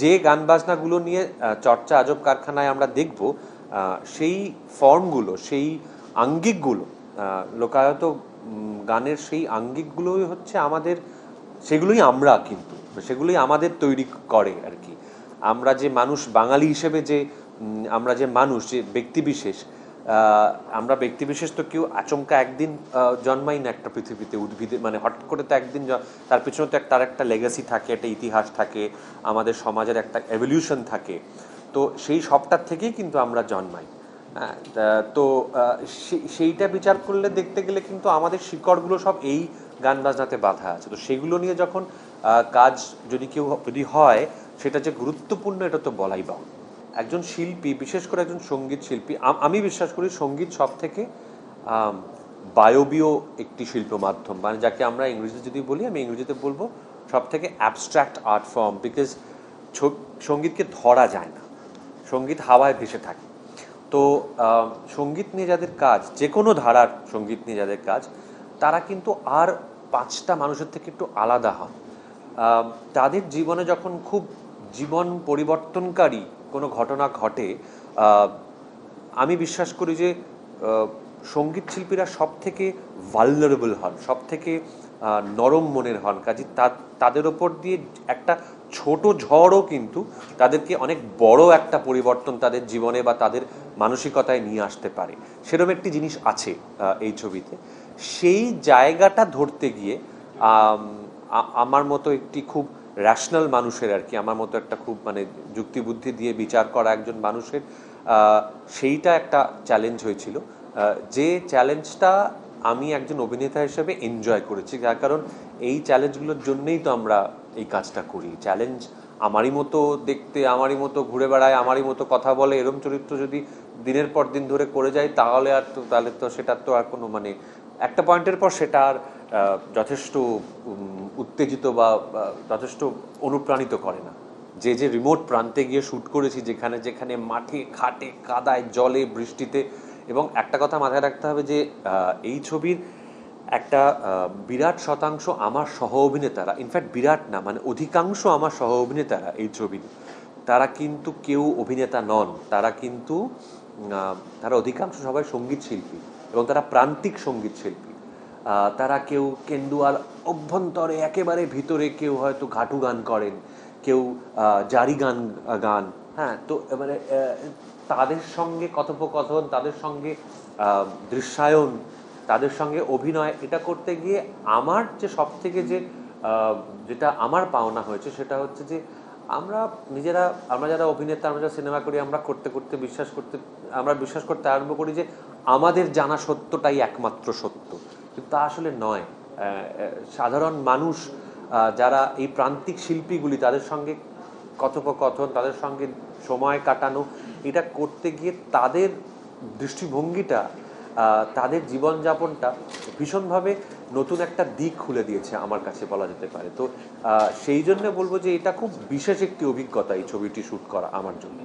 যে গান বাজনাগুলো নিয়ে চর্চা আজব কারখানায় আমরা দেখব, সেই ফর্মগুলো, সেই আঙ্গিকগুলো, লোকায়ত গানের সেই আঙ্গিকগুলোই হচ্ছে আমাদের, সেগুলোই আমরা, কিন্তু সেগুলোই আমাদের তৈরি করে আর কি। আমরা যে মানুষ, বাঙালি হিসেবে যে আমরা যে মানুষ, যে ব্যক্তিবিশেষ, আমরা ব্যক্তিবিশেষ তো কেউ আচমকা একদিন জন্মাই না একটা পৃথিবীতে, উদ্ভিদে মানে হট করে তো একদিন, তার পিছনে তো তার একটা লেগাসি থাকে, একটা ইতিহাস থাকে, আমাদের সমাজের একটা এভলিউশন থাকে। তো সেই সবটার থেকেই কিন্তু আমরা জন্মাই। হ্যাঁ, তো সেইটা বিচার করলে দেখতে গেলে কিন্তু আমাদের শিকড়গুলো সব এই গান বাজনাতে বাঁধা আছে। তো সেগুলো নিয়ে যখন কাজ যদি হয়, সেটা যে গুরুত্বপূর্ণ এটা তো বলাই বাহুল্য। একজন শিল্পী, বিশেষ করে একজন সঙ্গীত শিল্পী, আমি বিশ্বাস করি সঙ্গীত সব থেকে বায়বীয় একটি শিল্প মাধ্যম, মানে যাকে আমরা ইংরেজিতে যদি বলি, আমি ইংরেজিতে বলবো সব থেকে অ্যাবস্ট্রাক্ট আর্ট ফর্ম, বিকজ সঙ্গীতকে ধরা যায় না, সঙ্গীত হাওয়ায় ভেসে থাকে। তো সঙ্গীত নিয়ে যাদের কাজ, যে কোনো ধারার সঙ্গীত নিয়ে যাদের কাজ, তারা কিন্তু আর পাঁচটা মানুষের থেকে একটু আলাদা হন। তাদের জীবনে যখন খুব জীবন পরিবর্তনকারী কোনো ঘটনা ঘটে, আমি বিশ্বাস করি যে সঙ্গীত শিল্পীরা সব থেকে ভালনারেবল হন, সব থেকে নরম মনের হন। কাজে তাদের ওপর দিয়ে একটা ছোট ঝড়ও কিন্তু তাদেরকে অনেক বড় একটা পরিবর্তন তাদের জীবনে বা তাদের মানসিকতায় নিয়ে আসতে পারে। সেরকম একটি জিনিস আছে এই ছবিতে। সেই জায়গাটা ধরতে গিয়ে আমার মতো একটি খুব র্যাশনাল মানুষের আর কি, আমার মতো একটা খুব মানে যুক্তিবুদ্ধি দিয়ে বিচার করা একজন মানুষের, সেইটা একটা চ্যালেঞ্জ হয়েছিল। যে চ্যালেঞ্জটা আমি একজন অভিনেতা হিসেবে এনজয় করেছি, যার কারণ এই চ্যালেঞ্জগুলোর জন্যই তো আমরা এই কাজটা করি। চ্যালেঞ্জ, আমারই মতো দেখতে, আমারই মতো ঘুরে বেড়ায়, আমারই মতো কথা বলে, এরম চরিত্র যদি দিনের পর দিন ধরে করে যায়, তাহলে তো সেটার তো আর কোনো মানে একটা পয়েন্টের পর সেটা আর যথেষ্ট উত্তেজিত বা যথেষ্ট অনুপ্রাণিত করে না। যে রিমোট প্রান্তে গিয়ে শ্যুট করেছি, যেখানে যেখানে মাঠে ঘাটে কাদায় জলে বৃষ্টিতে, এবং একটা কথা মাথায় রাখতে হবে যে এই ছবির একটা বিরাট শতাংশ আমার সহ অভিনেতারা, ইনফ্যাক্ট বিরাট না, মানে অধিকাংশ আমার সহ অভিনেতারা এই ছবির, তারা কিন্তু কেউ অভিনেতা নন, তারা অধিকাংশ সবাই সঙ্গীত শিল্পী, এবং তারা প্রান্তিক সঙ্গীত শিল্পী। তারা কেউ কেন্দুয়ার অভ্যন্তরে একেবারে ভিতরে, কেউ হয়তো ঘাটু গান করেন, কেউ জারি গান। হ্যাঁ, তো এবারে তাদের সঙ্গে কথোপকথন, তাদের সঙ্গে দৃশ্যায়ন, তাদের সঙ্গে অভিনয়, এটা করতে গিয়ে আমার যে সব থেকে যেটা আমার পাওনা হয়েছে, সেটা হচ্ছে যে আমরা যারা অভিনেতা, আমরা যারা সিনেমা করি, আমরা বিশ্বাস করতে আরম্ভ করি যে আমাদের জানা সত্যটাই একমাত্র সত্য, কিন্তু তা আসলে নয়। সাধারণ মানুষ, যারা এই প্রান্তিক শিল্পীগুলি, তাদের সঙ্গে কথোপকথন, তাদের সঙ্গে সময় কাটানো, এটা করতে গিয়ে তাদের দৃষ্টিভঙ্গিটা, তাদের জীবনযাপনটা ভীষণভাবে নতুন একটা দিক খুলে দিয়েছে আমার কাছে, বলা যেতে পারে। তো সেই জন্য বলবো যে এটা খুব বিশেষ একটি অভিজ্ঞতা এই ছবিটি শ্যুট করা আমার জন্য।